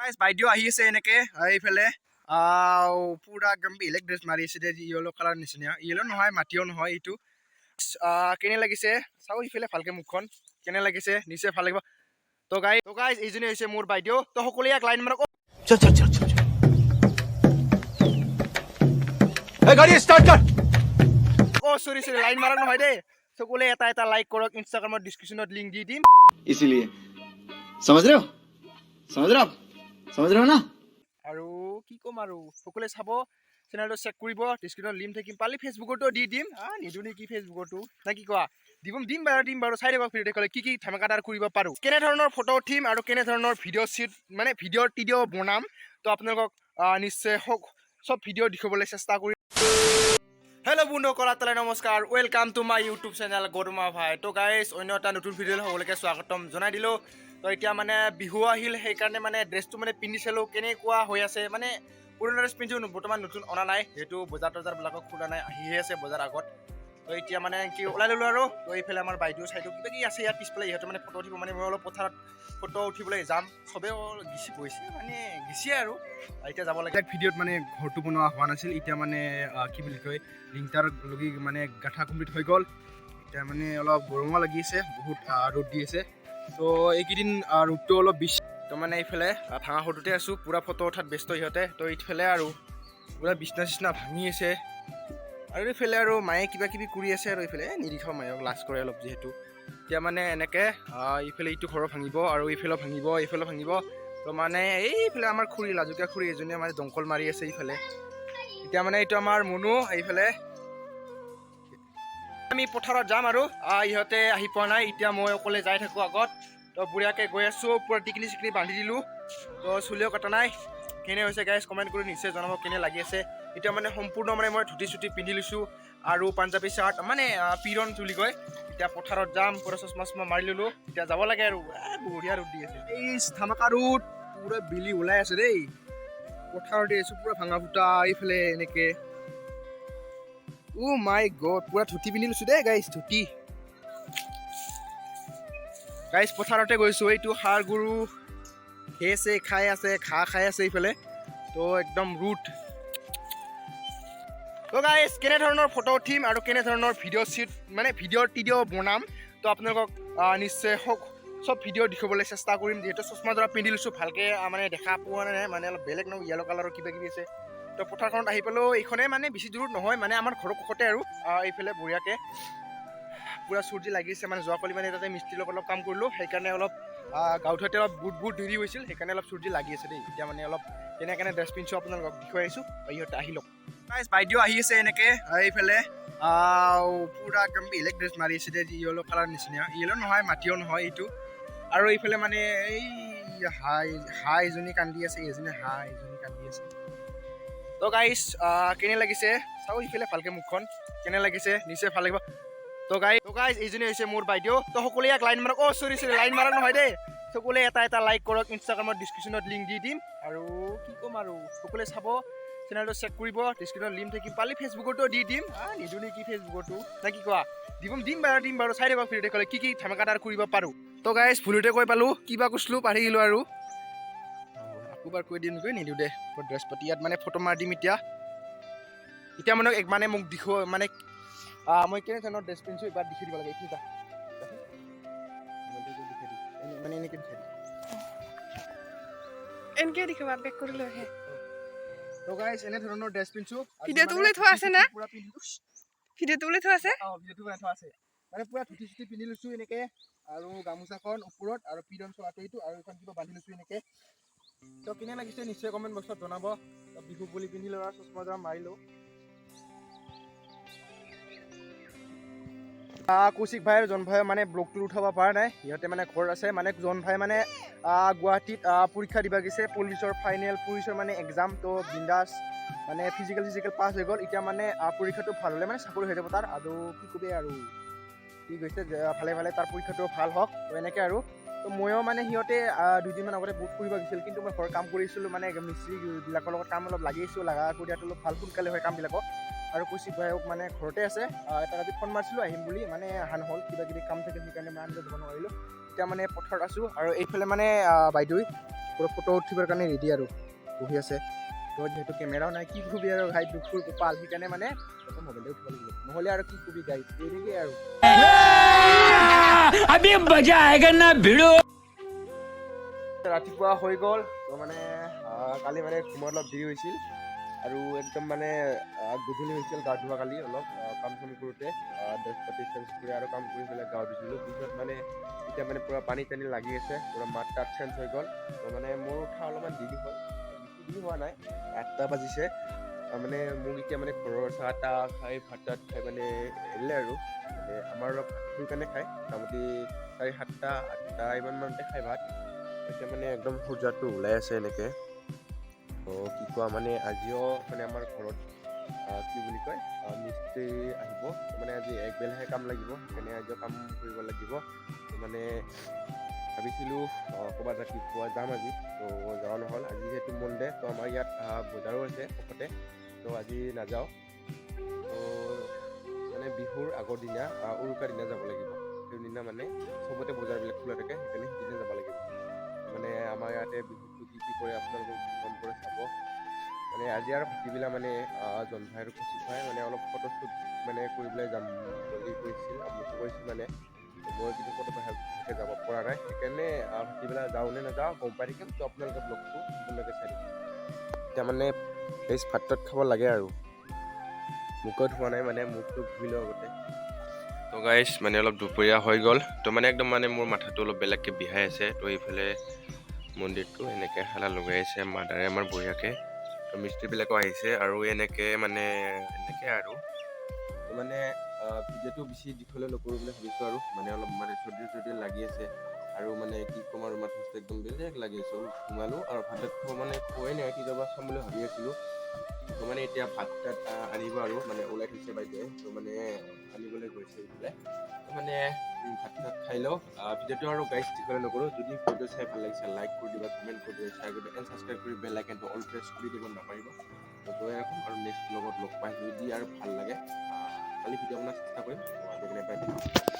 guys বাইদেউ আহি আছে এনেকে এইফালে পুৰা একদম বেলেগ ড্ৰেছ মাৰি আছে দে ইয়েলো কালাৰ নিচিনা ইয়েলো নহয় মাটিও নহয় এইটো কেনে লাগিছে চাও ইফালে ভালকে মুখখন কেনে লাগিছে নিচে ভাল লাগিব তো গাইস এইজনী হৈছে মোৰ বাইদেউ তো সকলোৱে এক লাইন মাৰক चल चल चल चल ए गाड़ी स्टार्ट कर সৰি লাইন মাৰক নহয় দে সকলোৱে এটা এটা লাইক কৰক ইনষ্টাগ্ৰামৰ ডেসক্ৰিপচনত লিংক দি দিম इसीलिए समझ रहे हो ना আৰু কি কম আৰু সকলোৱে চাব চেনেলটো চেক কৰিব ডেসক্ৰিপচনত লিংক থাকিম পালি ফেসবুকতো দি দিম নিদু নেকি ফেসবুকতো না কি কোৱা দিম বাৰু চাই দেব ভিডিঅ দেখলে কি ধামাকাদাৰ কৰিব পাৰো কেনে ধৰণৰ ফটো উঠিম আৰু কেনে ধৰণৰ ভিডিঅ শ্বুট মানে ভিডিঅ বনাম তো আপোনালোকক নিশ্চয় সব ভিডিঅ দেখাবলৈ চেষ্টা কৰিম হেল্ল' বন্ধুসকল নমস্কাৰ welcome to my YouTube channel গডমা ভাই তো গাইস অন্য এটা নতুন ভিডিঅ হ'বলৈকে স্বাগতম জনাই দিলো তো এতিয়া মানে বিহু আহিল সেইকাৰণে মানে ড্ৰেছটো মানে পিন্ধিছিলো কেনেকুৱা হৈ আছে মানে পুৰণা ড্ৰেছ পিন্ধিছো বৰ্তমান নতুন অনা নাই যেহেতু বজাৰ বিলাকক খোলা নাই আহিহে আছে বজাৰ আগত তো এতিয়া মানে কি ওলাই ললো আৰু তো এইফালে আমাৰ বাইদেউ চাইডো কিবা কি আছে ইয়াত পিছফালে ইহঁতে মানে ফটো উঠিব মানে মই অলপ পথাৰত ফটো উঠিবলৈ যাম চবে গিচি গৈছে মানে গিচিয়ে আৰু এতিয়া যাব লাগে ভিডিঅ'ত মানে ঘৰটো বনোৱা হোৱা নাছিল এতিয়া মানে কি বুলি কয় লিংটাৰ লগি মানে গাঠা কমপ্লিট হৈ গ'ল এতিয়া মানে অলপ গৰমো লাগি আছে বহুত ৰ'দ দি আছে তো এইকেইদিন ৰ'দটো অলপ বেছি তো মানে এইফালে ভাঙা সৰুতে আছোঁ পুৰা ফটো উঠাত ব্যস্ত ইহঁতে তো এইফালে আৰু পুৰা বিচনা ভাঙি আছে আৰু এইফালে আৰু মায়ে কিবা কিবি কৰি আছে আৰু এইফালে নিৰীক্ষা মায়ক লাজ কৰে অলপ যিহেতু এতিয়া মানে এনেকৈ এইফালে এইটো ঘৰৰ ভাঙিব আৰু এইফালে ভাঙিব তো মানে এইফালে আমাৰ খুৰী লাজুকীয়া খুৰী এজনীয়ে মানে দংকল মাৰি আছে এইফালে এতিয়া মানে এইটো আমাৰ মনো এইফালে আমি পথাৰত যাম আৰু ইহঁতে আহি পোৱা নাই এতিয়া মই অকলে যাই থাকোঁ আগত তো বুঢ়ীয়াকৈ গৈ আছোঁ পুৰা টিকলি চিকলি বান্ধি দিলোঁ তো চুলিও কটা নাই কেনে হৈছে গাইজ কমেণ্ট কৰি নিশ্চয় জনাব কেনে লাগি আছে এতিয়া মানে সম্পূৰ্ণ মানে মই ধুতি চুটি পিন্ধি লৈছোঁ আৰু পাঞ্জাবী চাৰ্ট মানে পিৰণ বুলি কয় এতিয়া পথাৰত যাম পুৰা চচমা মাৰি ল'লোঁ এতিয়া যাব লাগে আৰু বঢ়িয়া ৰ'দ দি আছে এই ধামাকা ৰ'দ পুৰা বিলি ওলাই আছে দেই পথাৰত দি আছোঁ পুৰা ভাঙা ফুটা এইফালে এনেকৈ মাই গড পুৰা ধুতি পিন্ধি লৈছোঁ দেই গাইজ ধুতি গাইজ পথাৰতে গৈছোঁ এইটো সাৰ গৰু খাই আছে এইফালে তো একদম ৰুট তো গাইজ কেনে ধৰণৰ ফটো উঠিম আৰু কেনে ধৰণৰ ভিডিঅ' শ্বুট মানে ভিডিঅ' বনাম তো আপোনালোকক নিশ্চয় সব ভিডিঅ' দেখাবলৈ চেষ্টা কৰিম যিহেতু চশমা দৰা পিন্ধি লৈছোঁ ভালকৈ মানে দেখা পোৱা নাই মানে অলপ বেলেগ নহয় য়েলো কালাৰৰ কিবা কিবি আছে তো পথাৰখনত আহি পেলাইও এইখনে মানে বেছি দূৰত নহয় মানে আমাৰ ঘৰৰ কাষতে আৰু এইফালে বঢ়িয়াকৈ পুৰা চুৰ্জি লাগিছে মানে যোৱাকালি মানে তাতে মিস্ত্ৰীৰ লগত অলপ কাম কৰিলোঁ সেইকাৰণে অলপ গাঁৱতে অলপ বুট দেৰি হৈছিল সেইকাৰণে অলপ চুৰ্জি লাগি আছে দেই এতিয়া মানে অলপ কেনে ড্ৰেছ পিন্ধিছোঁ আপোনালোকক দেখুৱাই আহিছোঁ ইহঁতে আহি লওক গাইজ বাইদেউ আহি আছে এনেকৈ এইফালে পুৰা একদম বেলেগ ড্ৰেছ মাৰি আছে দে য়েলো কালাৰ নিচিনা য়েলো নহয় মাটিও নহয় এইটো আৰু এইফালে মানে এই হাই এজনী কান্দি আছে এজনী কান্দি আছে তো গাইজ কেনে লাগিছে চাও ইফালে ভালকে মুখখন কেনে লাগিছে নিশ্চয় ভাল লাগিব তো গাইজ এইজনী হৈছে মোৰ বাইদেউ তো সকলোৱে এক লাইন মাৰক চৰি লাইন মাৰক নহয় দেই সকলোৱে এটা লাইক কৰক ইনষ্টাগ্ৰামৰ ডেসক্ৰিপচনত লিংক দি দিম আৰু কি ক'ম আৰু সকলোৱে চাব চেনেলটো চেক কৰিব ডেসক্ৰিপচনত লিংক থাকিম পালি ফেসবুকতো দি দিম নিদু নেকি ফেসবুকতো না কি কোৱা দিম বাৰু চাই দেব ভিডিঅ দেখলে কি ধামাকাদাৰ কৰিব পাৰো তো গাইজ ভুলতে কৈ পালো কিবা কৈছিলো পাহৰি গ'লো আৰু আকৌবাৰ কৈ দিম নিদিওঁ দে ড্ৰেছ পাতি ইয়াত মানে ফটো মাৰি দিম এতিয়া মানে মোক দেখুৱা মানে মই কেনে ধৰণৰ ড্ৰেছ পিন্ধিছোঁ এবাৰ দেখি দিব লাগে এইটো মানে এনেকৈ দেখাই দিম এনকে দেখাবা বেক কৰি লৈ আহে তো গাইজ এনে ধৰণৰ ড্ৰেছ পিন্ধিছোঁ ভিডিঅ'টো ওলাই থোৱা আছে না পুৰা পিন্ধিলোঁ ভিডিঅ'টো ওলাই থোৱা আছে ভিডিঅ'টো ওলাই থোৱা আছে মানে পুৰা ধুতি চুটি পিন্ধি লৈছোঁ এনেকৈ আৰু গামোচাখন ওপৰত আৰু পিৰণ চোৱাটো এইটো আৰু এখন কিবা বান্ধি লৈছোঁ এনেকৈ তো কেনে লাগিছে নিশ্চয় কমেণ্ট বক্সত জনাব বিহু বুলি পিন্ধি ল'ৰা চশমা দৰা মাৰিলোঁ কৌশিক ভাই আৰু জন ভাই মানে ব্লগটো উঠাব পৰা নাই সিহঁতে মানে ঘৰত আছে মানে জন ভাই মানে গুৱাহাটীত পৰীক্ষা দিব গৈছে পুলিচৰ মানে এক্সাম তো বিন্দাছ মানে ফিজিকেল পাছ হৈ গ'ল এতিয়া মানে পৰীক্ষাটো ভাল হ'লে মানে চাকৰি হৈ যাব তাৰ আৰু কি ক'বি আৰু কি কৈছে ভালে তাৰ পৰীক্ষাটো ভাল হওক তো এনেকৈ আৰু তো ময়ো মানে সিহঁতে দুদিনমান আগতে বুট কৰিব গৈছিল কিন্তু মই ঘৰত কাম কৰিছিলোঁ মানে মিস্ত্ৰীবিলাকৰ লগত কাম অলপ লাগি আছোঁ লগা কৰি দিয়াটো অলপ ভাল সোনকালে হয় কামবিলাকক আৰু কৌশিক ভাইক মানে ঘৰতে আছে এটা ৰাতি ফোন মাৰিছিলোঁ আহিম বুলি মানে অহা নহ'ল কিবা কিবি কাম থাকে সেইকাৰণে মই আনিব যাব নোৱাৰিলোঁ এতিয়া মানে পথাৰত আছোঁ আৰু এইফালে মানে বাইদেউ পুৰা ফটো উঠিবৰ কাৰণে ৰেডি আৰু বহি আছে তো যিহেতু কেমেৰাও নাই কি কবি আৰু ভাই দুখৰ কপাল সেইকাৰণে মানে মোবাইলতে উঠিব লাগিব নহ'লে আৰু কি কবি গাইছ এনেকৈ আৰু अभी मजा आएगा ना भिड़ो ৰাতিপুৱা হৈ গ'ল তো মানে কালি মানে ঘুমত অলপ দেৰি হৈছিল আৰু একদম মানে গধূলি হৈছিল গা ধোৱা কালি অলপ কাম চাম কৰোঁতে ড্ৰেছ পাতি চেঞ্জ কৰি আৰু কাম কৰি পেলাই গা ধুইছিলোঁ পিছত মানে এতিয়া মানে পূৰা পানী চানী লাগি আছে পূৰা মাত তাত চেঞ্জ হৈ গ'ল তো মানে মোৰ উঠা অলপমান দেৰি হ'ল বেছি দেৰি হোৱা নাই 8টা বাজিছে মানে মোক এতিয়া মানে ঘৰৰ চাহ তাহ খাই ভাত তাত খাই মানে এৰিলে আৰু মানে আমাৰ অলপ সোনকালে খায় মোটামুটি 7:30 8টা ইমানমানতে খাই ভাত এতিয়া মানে একদম সূৰ্যটো ওলাই আছে এনেকৈ তো কি কোৱা মানে আজিও মানে আমাৰ ঘৰত কি বুলি কয় মিস্ত্ৰী আহিব মানে আজি একবেলাহে কাম লাগিব সেইকাৰণে আজিও কাম কৰিব লাগিব তো মানে ভাবিছিলোঁ ক'ৰবাত ৰাতিপুৱা যাম আজি তো যোৱা নহ'ল আজি যিহেতু মনডে তো আমাৰ ইয়াত বজাৰো আছে কাষতে তো আজি নাযাওঁ তো মানে বিহুৰ আগৰ দিনা উৰুকাৰ দিনা যাব লাগিব সেইদিনা মানে চবতে বজাৰবিলাক খোলা থাকে সেইকাৰণে সেইদিনা যাব লাগিব মানে আমাৰ ইয়াতে বিহুটো কি কৰে আপোনালোকক গম কৰে চাব মানে আজি আৰু ভাটিবেলা মানে জলফাই আৰু কচি খুৱাই মানে অলপ ফটোশ্বুট মানে কৰিবলৈ যাম বুলি কৈছিল মোক কৈছিল মানে মই কিন্তু ফটো ভালকৈ যাব পৰা নাই সেইকাৰণে ভাটিবেলা যাওঁ নে নাযাওঁ গম পাই থাকিম তো আপোনালোকে ব্লগটো আপোনালোকে চাই দিম এতিয়া মানে এই ভাত তাত খাব লাগে আৰু মুখত হোৱা নাই মানে মুখটো ধুই লওঁ আগতে তো গাইছ মানে অলপ দুপৰীয়া হৈ গ'ল তো মানে একদম মানে মোৰ মাথাটো অলপ বেলেগকৈ বিহাই আছে তো এইফালে মন্দিৰটো এনেকৈ হালা লগাই আছে মাদাৰে আমাৰ বঢ়িয়াকৈ তো মিস্ত্ৰীবিলাকো আহিছে আৰু এনেকৈ মানে এনেকৈ আৰু তো মানে ভিডিঅ'টো বেছি দীঘলীয়া নকৰোঁ বুলি ভাবিছোঁ আৰু মানে অলপ মানে চৰ্দি লাগি আছে আৰু মানে কি ক'ম আৰু মাথাটো একদম বেলেগ লাগি আছে ঘুমালোঁ আৰু ভাতত মানে খোৱাই নাই কেতিয়াবা খাম বুলি ভাবি আছিলোঁ তো মানে এতিয়া ভাত তাত আনিব আৰু মানে ওলাই থৈছে বাইদেৱে তো মানে আনিবলৈ গৈছে এইফালে তো মানে ভাত তাত খাই লওঁ ভিডিঅ'টো আৰু গাইজ দীঘলীয়া নকৰোঁ যদি ভিডিঅ'টো চাই ভাল লাগিছে লাইক কৰি দিবা কমেণ্ট কৰি দিবা শ্বেয়াৰ কৰি দিবা এণ্ড ছাবস্ক্ৰাইব কৰি বেল আইকনটো অল প্ৰেছ কৰি দিব নাপাৰিব তো গৈ ৰাখোঁ আৰু নেক্সট ব্লগত লগ পাই যদি আৰু ভাল লাগে কালি ভিডিঅ' বনোৱাৰ চেষ্টা কৰিম তো আজিকালি বাই বাই